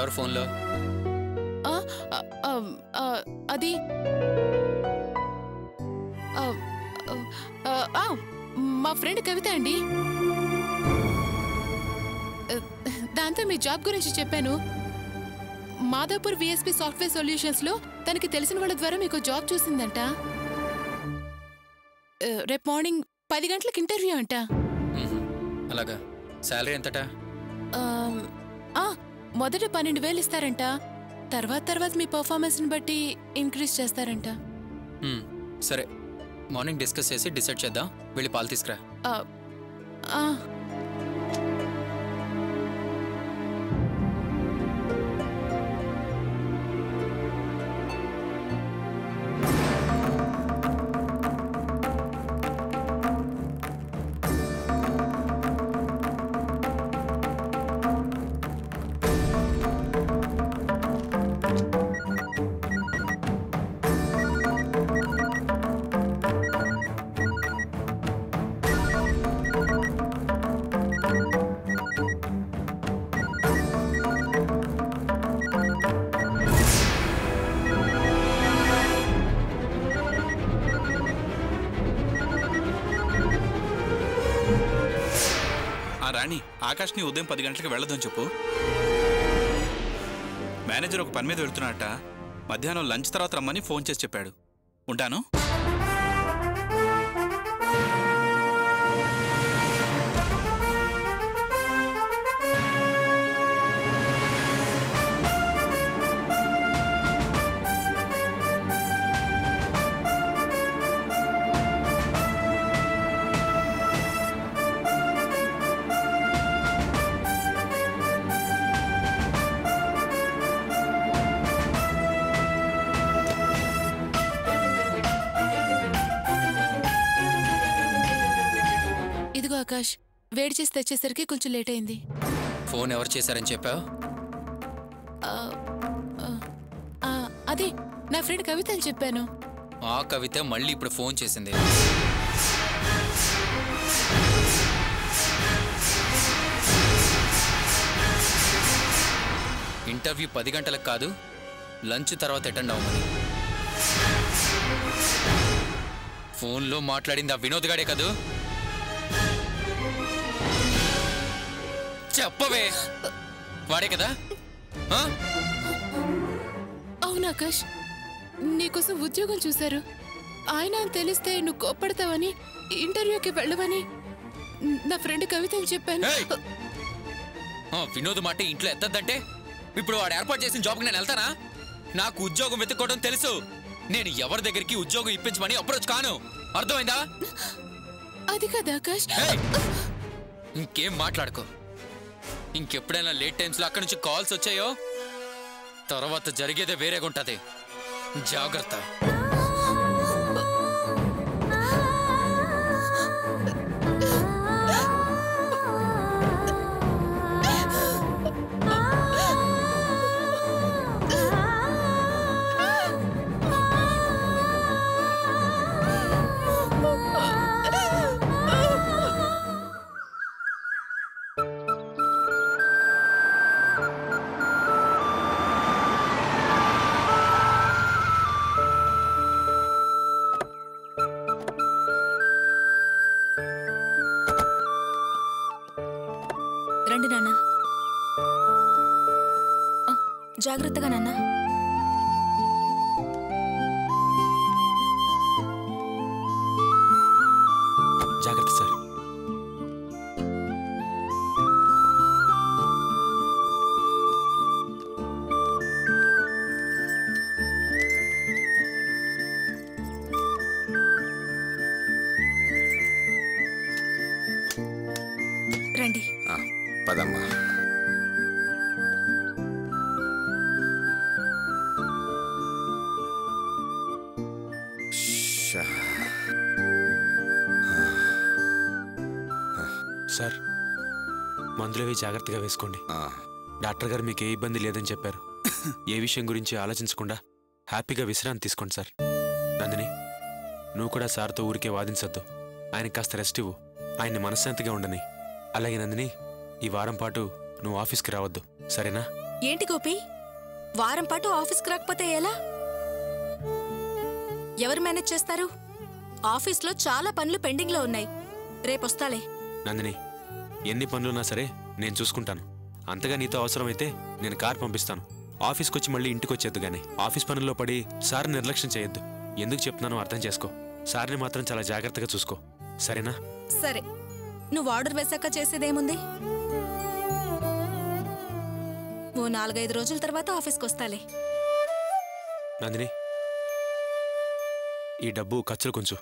ఎవరు ఫోన్లో? అది మా ఫ్రెండ్ కవిత అండి. దాంతో మీ జాబ్ గురించి చెప్పాను. మాదాపూర్ విఎస్పి సాఫ్ట్వేర్ సొల్యూషన్స్ లో తనకి తెలిసిన వాళ్ళ ద్వారా మీకు జాబ్ చూసిందంట. రేపు మార్నింగ్ 10 గంటలకు ఇంటర్వ్యూ అంట. అలాగా. శాలరీ ఎంతట? మొదట 12,000 ఇస్తారంట. తర్వాత మీ పర్ఫార్మెన్స్ ని బట్టి ఇంక్రీజ్ చేస్తారంట. సరే, మార్నింగ్ డిస్కస్ చేసి డిసైడ్ చేద్దాం. వెళ్ళి పాలు తీసుకురా. రాణి, ఆకాష్ని ఉదయం 10 గంటలకు వెళ్ళదని చెప్పు. మేనేజర్ ఒక పని మీద వెళ్తున్నట్ట. మధ్యాహ్నం లంచ్ తర్వాత రమ్మని ఫోన్ చేసి చెప్పాడు. ఉంటాను. ఆకాష్, వేడి చేసి తెచ్చేసరికి కొంచెం లేట్ అయింది. ఫోన్ ఎవరు చేశారని చెప్పావు? అదే నా ఫ్రెండ్ కవిత అని చెప్పాను. ఆ కవిత మళ్ళీ ఇప్పుడు ఫోన్ చేసింది. ఇంటర్వ్యూ 10 గంటలకు కాదు, లంచ్ తర్వాత అటెండ్ అవ్వమని. ఫోన్లో మాట్లాడింది ఆ వినోద్ గాడే కదూ? చెప్పవే, వాడే కదా? అవును ఆకాష్, నీకోసం ఉద్యోగం చూశారు. ఆయన తెలిస్తే నువ్వు కోప్పడతావని, ఇంటర్వ్యూకి వెళ్ళవని నా ఫ్రెండ్ కవిత అని చెప్పాను. వినోద్ మాట ఇంట్లో ఎత్తద్దంటే ఇప్పుడు వాడు ఏర్పాటు చేసిన జాబ్కి నేను వెళ్తానా? నాకు ఉద్యోగం వెతుక్కోవడం తెలుసు. నేను ఎవరి దగ్గరికి ఉద్యోగం ఇప్పించమని అప్రోచ్ కాను. అర్థమైందా? అది కదా ఆకాష్. ఇంకేం మాట్లాడుకో. ఇంకెప్పుడైనా లేట్ టైమ్స్ లో అక్కడి నుంచి కాల్స్ వచ్చాయో తర్వాత జరిగేదే వేరేగా ఉంటది. జాగ్రత్త. రండి నాన్న. జాగ్రత్తగా నాన్న. జాగ్రత్త సార్. రండి. పదమ్మా. సార్, మందులవి జాగ్రత్తగా వేసుకోండి. డాక్టర్ గారు మీకు ఏ ఇబ్బంది లేదని చెప్పారు. ఏ విషయం గురించి ఆలోచించకుండా హ్యాపీగా విశ్రాంతి తీసుకోండి సార్. నందిని, నువ్వు కూడా సార్తో ఊరికే వాదించొద్దు. ఆయనకి కాస్త రెస్ట్ ఇవ్వు. ఆయన్ని మనశ్శాంతిగా ఉండని. అలాగే నందిని, ఈ వారం పాటు నువ్వు ఆఫీస్కి రావద్దు, సరేనా? ఏంటి గోపి, వారం పాటు ఆఫీస్కి రాకపోతే ఎలా? ఎవరు మేనేజ్ చేస్తారు? ఆఫీస్లో చాలా పనులు పెండింగ్లో ఉన్నాయి. రేపొస్తాలే. నందిని, ఎన్ని పనులున్నా సరే నేను చూసుకుంటాను. అంతగా నీతో అవసరమైతే నేను కార్ పంపిస్తాను. ఆఫీస్కి వచ్చి మళ్ళీ ఇంటికి వచ్చేద్దు గానీ ఆఫీస్ పనుల్లో పడి సార్ని నిర్లక్ష్యం చేయొద్దు. ఎందుకు చెప్తున్నానో అర్థం చేసుకో. సార్ని మాత్రం చాలా జాగ్రత్తగా చూసుకో, సరేనా? సరే, నువ్వు ఆర్డర్ వేశాక చేసేదేముంది? ఓ 4-5 రోజుల తర్వాత ఆఫీస్కి వస్తాలే. నందిని, ఈ డబ్బు ఖర్చులు కొంచెం.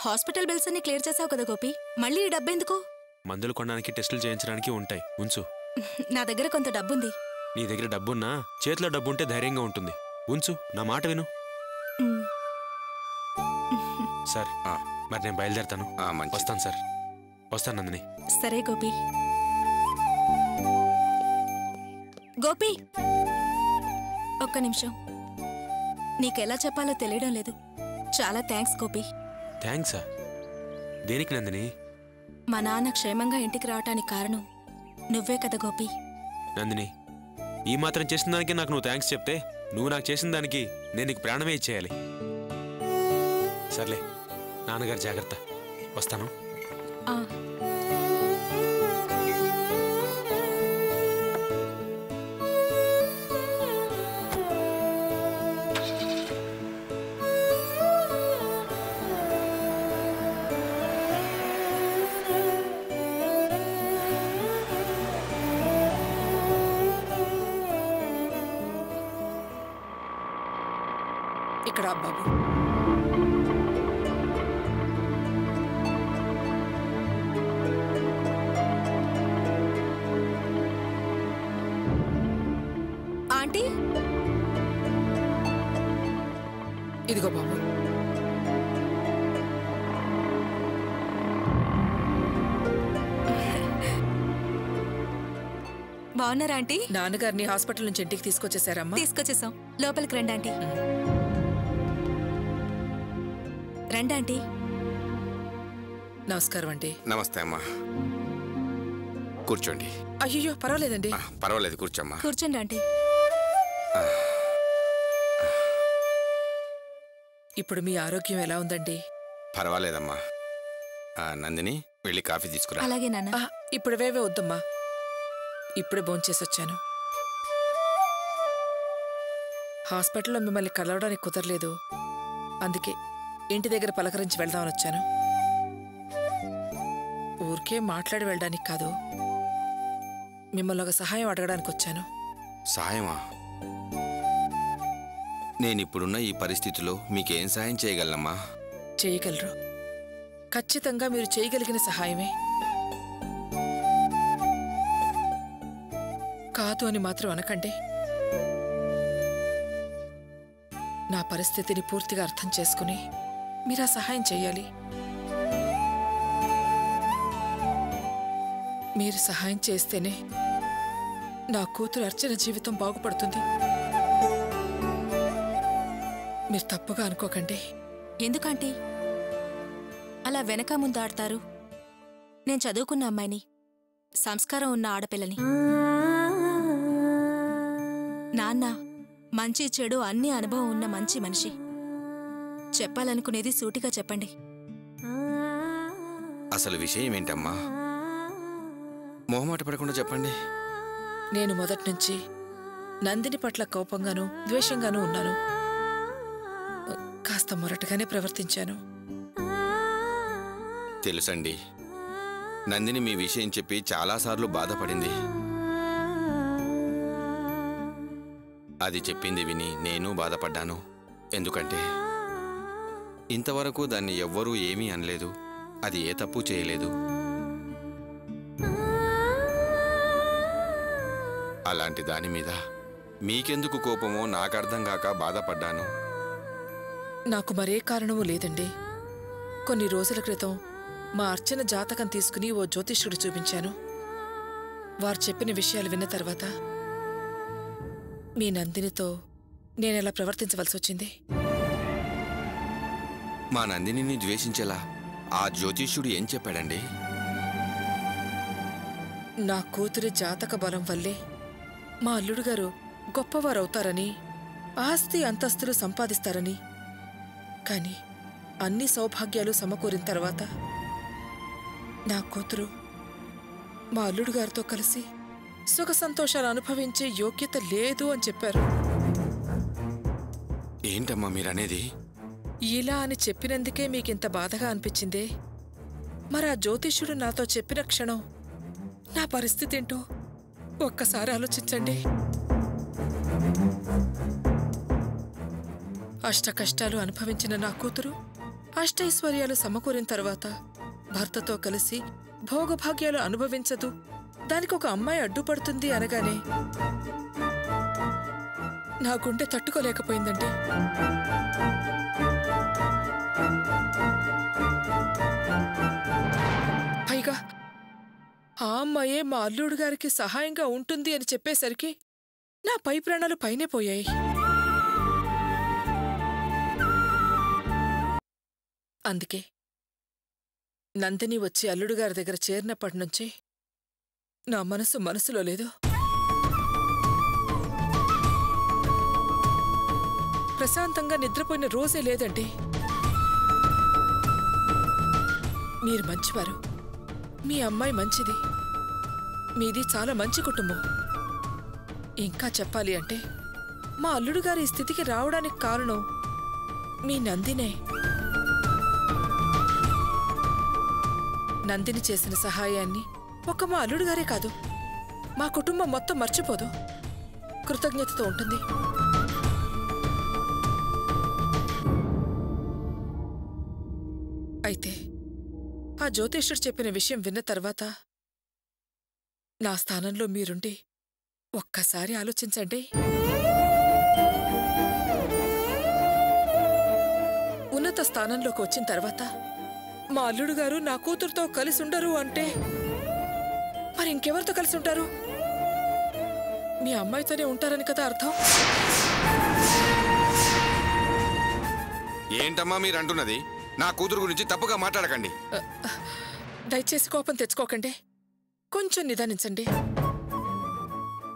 హాస్పిటల్ బిల్స్ అన్ని క్లియర్ చేసావు కదా గోపి, మళ్ళీ ఈ డబ్బెందుకు? మందులు కొనడానికి టెస్టులు చేయించడానికి ఉంటాయి, ఉంచు. నా దగ్గర కొంత డబ్బుంది. నీ దగ్గర డబ్బున్నా చేతిలో డబ్బుంటే ధైర్యంగా ఉంటుంది. ఉంచు, నా మాట విను. ఉమ్. సార్, మరి నేను బయలుదేరుతాను. వస్తాను సార్, వస్తాను నందిని. సరే గోపి. గోపి, ఒక్క నిమిషం. నీకెలా చెప్పాలో తెలియడం లేదు. చాలా థ్యాంక్స్ గోపి. థ్యాంక్సా? దేనికి నందిని? మా నాన్న క్షేమంగా ఇంటికి రావటానికి కారణం నువ్వే కదా గోపి. నందిని, ఈ మాత్రం చేసిన దానికి నాకు నువ్వు థ్యాంక్స్ చెప్తే నువ్వు నాకు చేసిన దానికి నేను నీకు ప్రాణమే ఇచ్చేయాలి. సర్లే, నాన్నగారు జాగ్రత్త. వస్తాను. ఆ. ఇక్కడ బాబు. ఆంటీ, ఇదిగో బాబు. బాగున్నారా ఆంటీ? నాన్నగారిని హాస్పిటల్ నుంచి ఇంటికి తీసుకొచ్చేసారమ్మా? తీసుకొచ్చేసాం. లోపలికి రండి ఆంటీ. రండి ఆంటీ. నమస్కారం అండి. నమస్తే అమ్మా, కూర్చోండి. అయ్యో పర్వాలేదండి. పర్వాలేదు, కూర్చోమ్మా. కూర్చోండి ఆంటీ. ఇప్పుడు మీ ఆరోగ్యం ఎలా ఉందండి? పర్వాలేదమ్మా. నందిని, వెళ్ళి కాఫీ తీసుకురా. అలాగే నాన్న. ఇప్పుడు వేవే వద్దమ్మా, ఇప్పుడే భోంచేసొచ్చాను. హాస్పిటల్లో మిమ్మల్ని కలవడానికి కుదరలేదు, అందుకే ఇంటి దగ్గర పలకరించి వెళ్దామని వచ్చాను. ఊరికే మాట్లాడి వెళ్ళడానికి కాదు, మిమ్మల్ని ఒక సహాయం అడగడానికి వచ్చాను. సహాయమా? నేనిప్పుడున్న ఈ పరిస్థితిలో మీకేం సహాయం చేయగలనమ్మా? చేయగలరు, ఖచ్చితంగా మీరు చేయగలిగిన సహాయమే. కాదు అని మాత్రం అనకండి. నా పరిస్థితిని పూర్తిగా అర్థం చేసుకుని మీరు ఆ సహాయం చేయాలి. మీరు సహాయం చేస్తేనే నా కూతురు అర్చన జీవితం బాగుపడుతుంది. మీరు తప్పుగా అనుకోకండి. ఎందుకంటే అలా వెనక ముందు ఆడతారు? నేను చదువుకున్న అమ్మాయిని, సంస్కారం ఉన్న ఆడపిల్లని. నాన్న మంచి చెడు అన్ని అనుభవం ఉన్న మంచి మనిషి. చెప్పాలనుకునేది సూటిగా చెప్పండి. అసలు విషయం ఏంటమ్మా? మొహమాట పడకుండా చెప్పండి. నేను మొదటి నుంచి నందిని పట్ల కోపంగానూ ద్వేషంగానూ ఉన్నాను. కాస్త మొరటగానే ప్రవర్తించాను. తెలుసండి, నందిని మీ విషయం చెప్పి చాలాసార్లు బాధపడింది. అది చెప్పింది విని నేను బాధపడ్డాను. ఎందుకంటే ఇంతవరకు దాన్ని ఎవ్వరూ ఏమీ అనలేదు, అది ఏ తప్పు చేయలేదు. అలాంటి దాని మీద మీకెందుకు కోపమో నాకు అర్థం కాక బాధపడ్డాను. నాకు మరే కారణమూ లేదండి. కొన్ని రోజుల క్రితం మా అర్చన జాతకం తీసుకుని ఓ జ్యోతిష్యుడు చూపించాను. వారు చెప్పిన విషయాలు విన్న తర్వాత మీ నందినితో నేనెలా ప్రవర్తించవలసి వచ్చింది. మా నందినిని ద్వేషించేలా ఆ జ్యోతిష్యుడు ఏం చెప్పాడండి? నా కూతురి జాతక బలం వల్లే మా అల్లుడు గారు గొప్పవారవుతారని, ఆస్తి అంతస్తులు సంపాదిస్తారని, కాని అన్ని సౌభాగ్యాలు సమకూరిన తర్వాత నా కూతురు మా అల్లుడు గారితో కలిసి సుఖ సంతోషాలు అనుభవించే యోగ్యత లేదు అని చెప్పారు. ఏంటమ్మా మీరనేది? ఇలా అని చెప్పినందుకే మీకింత బాధగా అనిపించిందే? మరి ఆ జ్యోతిష్యుడు నాతో చెప్పిన క్షణం నా పరిస్థితి ఏంటో ఒక్కసారి ఆలోచించండి. అష్ట కష్టాలు అనుభవించిన నా కూతురు అష్టైశ్వర్యాలు సమకూరిన తర్వాత భర్తతో కలిసి భోగభాగ్యాలు అనుభవించదు, దానికి ఒక అమ్మాయి అడ్డుపడుతుంది అనగానే నా గుండె తట్టుకోలేకపోయిందండి. పైగా ఆ అమ్మాయే మా అల్లుడు గారికి సహాయంగా ఉంటుంది అని చెప్పేసరికి నా పై ప్రాణాలు పైనే పోయాయి. అందుకే నందిని వచ్చి అల్లుడు గారి దగ్గర చేరినప్పటి నుంచి నా మనసులో లేదు. ప్రశాంతంగా నిద్రపోయిన రోజే లేదండి. మీరు మంచివారు, మీ అమ్మాయి మంచిది, మీది చాలా మంచి కుటుంబం. ఇంకా చెప్పాలి అంటే మా అల్లుడు గారి ఈ స్థితికి రావడానికి కారణం మీ నందినే. నందిని చేసిన సహాయాన్ని ఒక్క మా అల్లుడు గారే కాదు, మా కుటుంబం మొత్తం మర్చిపోదు, కృతజ్ఞతతో ఉంటుంది. అయితే ఆ జ్యోతిష్యుడు చెప్పిన విషయం విన్న తర్వాత నా స్థానంలో మీరుండి ఒక్కసారి ఆలోచించండి. ఉన్నత స్థానంలోకి వచ్చిన తర్వాత మా అల్లుడు గారు నా కూతురుతో కలిసి ఉండరు అంటే మరి ఇంకెవరితో కలిసి ఉంటారు? మీ అమ్మాయితోనే ఉంటారని కదా అర్థం. ఏంటమ్మా మీరు అంటున్నది? నా కూతురు గురించి తప్పుగా మాట్లాడకండి. దయచేసి కోపం తెచ్చుకోకండి, కొంచెం నిదానించండి.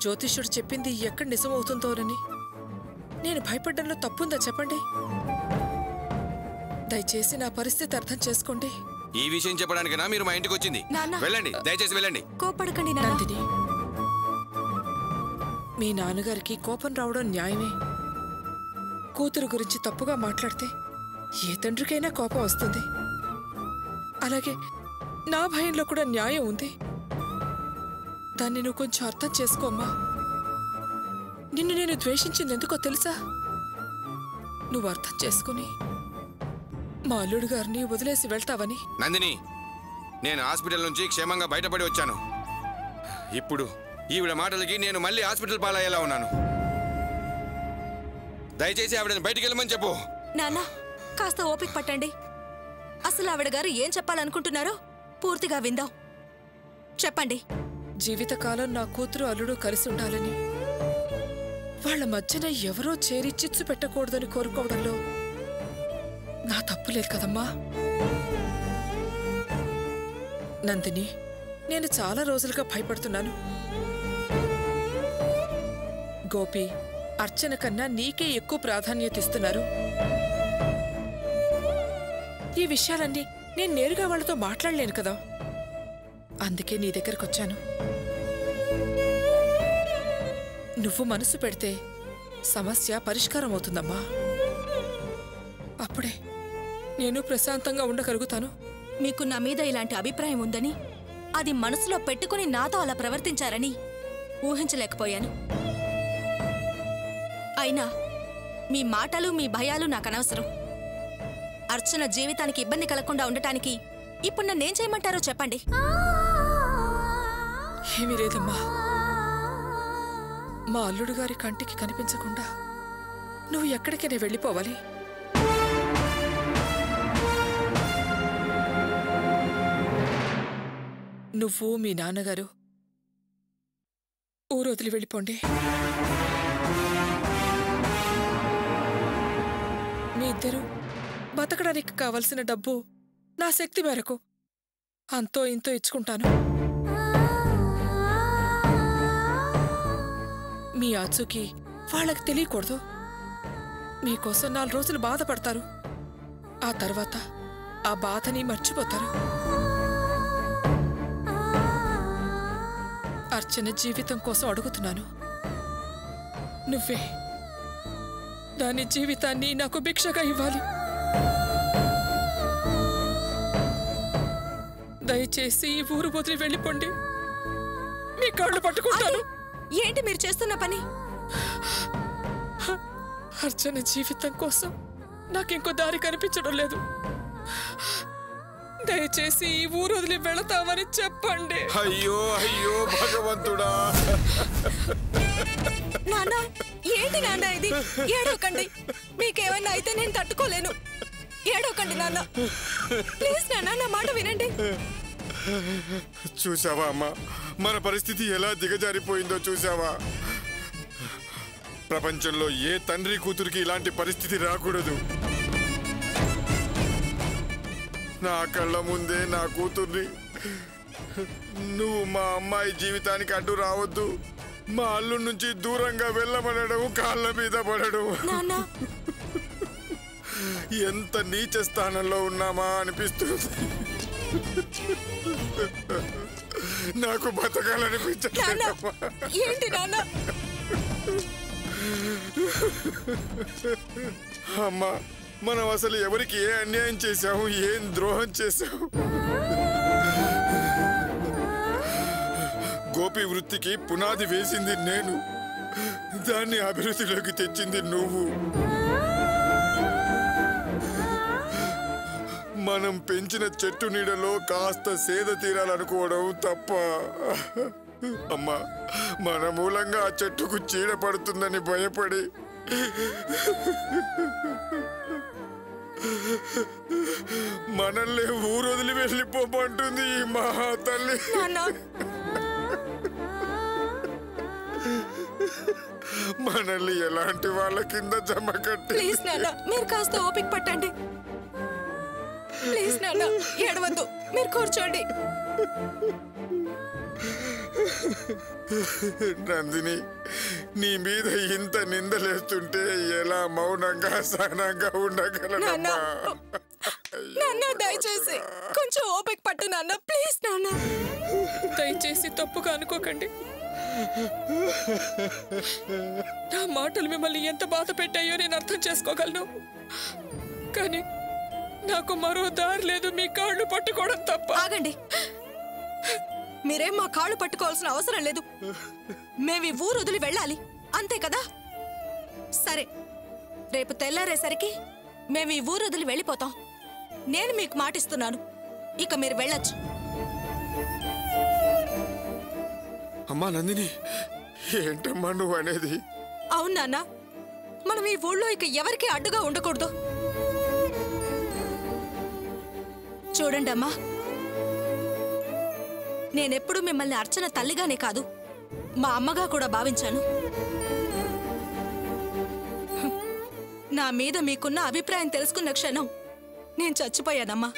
జ్యోతిష్యుడు చెప్పింది ఎక్కడ నిజమవుతుందోనని నేను భయపడ్డంలో తప్పుందా చెప్పండి. దయచేసి నా పరిస్థితి అర్థం చేసుకోండి. ఈ విషయం చెప్పడానికైనా మీరు మా ఇంటికి వచ్చింది? వెళ్ళండి, దయచేసి వెళ్ళండి. కోపడకండి నందిని, మీ నాన్నగారికి కోపం రావడం న్యాయమే. కూతురు గురించి తప్పుగా మాట్లాడితే ఏ తండ్రికైనా కోపం వస్తుంది. అలాగే నా భయంలో కూడా న్యాయం ఉంది. దాన్ని నువ్వు కొంచెం అర్థం చేసుకోమ్మా. నిన్ను నేను ద్వేషించింది ఎందుకో తెలుసా? నువ్వు అర్థం చేసుకుని మా అల్లుడు గారిని వదిలేసి వెళ్తావని. నందిని, నేను హాస్పిటల్ నుంచి క్షేమంగా బయటపడి వచ్చాను. ఇప్పుడు ఈవిడ మాటలకి నేను మళ్ళీ హాస్పిటల్ పాలయ్యేలా ఉన్నాను. దయచేసి ఆవిడని బయటికి వెళ్ళమని చెప్పు. నాన్న, కాస్త ఓపిక పట్టండి. అసలు ఆవిడ గారు ఏం చెప్పాలనుకుంటున్నారో పూర్తిగా విందాం. చెప్పండి. జీవితకాలం నా కూతురు అల్లుడు కలిసి ఉండాలని, వాళ్ల మధ్యన ఎవరో చేరి చిచ్చు పెట్టకూడదని కోరుకోవడంలో నా తప్పు లేదు కదమ్మా. నందిని, నేను చాలా రోజులుగా భయపడుతున్నాను. గోపి, అర్చన కన్నా నీకే ఎక్కువ ప్రాధాన్యత ఇస్తున్నారు. ఈ విషయాలన్నీ నేను నేరుగా వాళ్ళతో మాట్లాడలేను కదా, అందుకే నీ దగ్గరకు వచ్చాను. నువ్వు మనసు పెడితే సమస్య పరిష్కారం అవుతుందమ్మా. అప్పుడే నేను ప్రశాంతంగా ఉండగలుగుతాను. మీకు నా మీద ఇలాంటి అభిప్రాయం ఉందని, అది మనసులో పెట్టుకుని నాతో అలా ప్రవర్తించారని ఊహించలేకపోయాను. అయినా మీ మాటలు, మీ భయాలు నాకు అనవసరం. అర్చన జీవితానికి ఇబ్బంది కలగకుండా ఉండటానికి ఇప్పుడు నన్నేం చేయమంటారో చెప్పండి. ఏమీ లేదమ్మా. మా అల్లుడు గారి కంటికి కనిపించకుండా నువ్వు ఎక్కడికైనా వెళ్ళిపోవాలి. నువ్వు మీ నాన్నగారు ఊరు వదిలి వెళ్ళిపోండి. మీ ఇద్దరు బతకడానికి కావలసిన డబ్బు నా శక్తి మేరకు అంతో ఇంతో ఇచ్చుకుంటాను. మీ ఆచూకి వాళ్ళకి తెలియకూడదు. మీకోసం 4 రోజులు బాధపడతారు. ఆ తర్వాత ఆ బాధని మర్చిపోతారు. అర్చన జీవితం కోసం అడుగుతున్నాను. నువ్వే దాని జీవితాన్ని నాకు భిక్షగా ఇవ్వాలి. దయచేసి ఈ ఊరు వదిలి వెళ్ళిపోండి. మీ కాళ్ళు పట్టుకుంటాను. ఏంటి మీరు చేస్తున్న పని? అర్చన జీవితం కోసం నాకింకో దారి కనిపించడం లేదు. దయచేసి ఈ ఊరు వదిలి వెళతామని చెప్పండి. అయ్యో అయ్యో భగవంతుడా! నాన్న, ఏంటి నాన్న ఇది? ఏడవకండి. మీకేమన్నా అయితే నేను తట్టుకోలేను. ఏడవకండి నాన్న. ప్లీజ్ నాన్న, నా మాట వినండి. చూసావా అమ్మా, మన పరిస్థితి ఎలా దిగజారిపోయిందో చూసావా? ప్రపంచంలో ఏ తండ్రి కూతురికి ఇలాంటి పరిస్థితి రాకూడదు. నా కళ్ళ ముందే నా కూతుర్ని నువ్వు మా అమ్మాయి జీవితానికి అడ్డు రావద్దు, మా అల్లు నుంచి దూరంగా వెళ్ళమనడం, కాళ్ళ మీద పడడం, ఎంత నీచ స్థానంలో ఉన్నామా అనిపిస్తుంది. నాకు బతకాలనిపించట్లేదు. ఏంటి నాన్న? అమ్మా, మనం అసలు ఎవరికి ఏ అన్యాయం చేశాము, ఏం ద్రోహం చేశాము? గోపి వృత్తికి పునాది వేసింది నేను, దాన్ని అభివృద్ధిలోకి తెచ్చింది నువ్వు. మనం పెంచిన చెట్టు నీడలో కాస్త సేద తీరాలనుకోవడం తప్ప. అమ్మా, మన మూలంగా ఆ చెట్టుకు చీడ పడుతుందని భయపడి మనల్ని ఊరొదిలి వెళ్ళిపోమంటుంది ఈ మహా తల్లి. మనల్ని ఎలాంటి వాళ్ళ కింద జమ కట్టి. ప్లీజ్ నాన్న, మీరు కాస్త ఓపిక పట్టండి. ప్లీజ్ నాన్న, ఏడవద్దు. మీరు కూర్చోండి. నందిని, నీ మీద ఇంత నిందలేస్తుంటే ఎలా మౌనంగా సహనంగా ఉండగలనమ్మా? నాన్న, దయచేసి కొంచెం ఓపిక పట్టు నాన్న. ప్లీజ్ నాన్న. దయచేసి తప్పుగా అనుకోకండి. నా మాటలు మిమ్మల్ని ఎంత బాధ పెట్టాయో నేను అర్థం చేసుకోగలను. కానీ నాకు మరో దారి లేదు, మీ కాళ్ళు పట్టుకోవడం తప్ప. ఆగండి. మీరేం మా కాళ్ళు పట్టుకోవాల్సిన అవసరం లేదు. మేము ఈ ఊరు వదిలి వెళ్ళాలి, అంతే కదా? సరే, రేపు తెల్లారేసరికి మేము ఈ ఊరు వదిలి వెళ్ళిపోతాం. నేను మీకు మాటిస్తున్నాను, ఇక మీరు వెళ్ళొచ్చు. అమ్మా నందిని, ఏంటమ్మా నువ్వు అనేది? అవును నాన్న, మనం ఈ ఊళ్ళో ఇక ఎవరికి అడ్డుగా ఉండకూడదు. చూడండి అమ్మా, నేనెప్పుడు మిమ్మల్ని అర్చన తల్లిగానే కాదు, మా అమ్మగా కూడా భావించాను. నా మీద మీకున్న అభిప్రాయం తెలుసుకున్న క్షణం నేను చచ్చిపోయానమ్మా.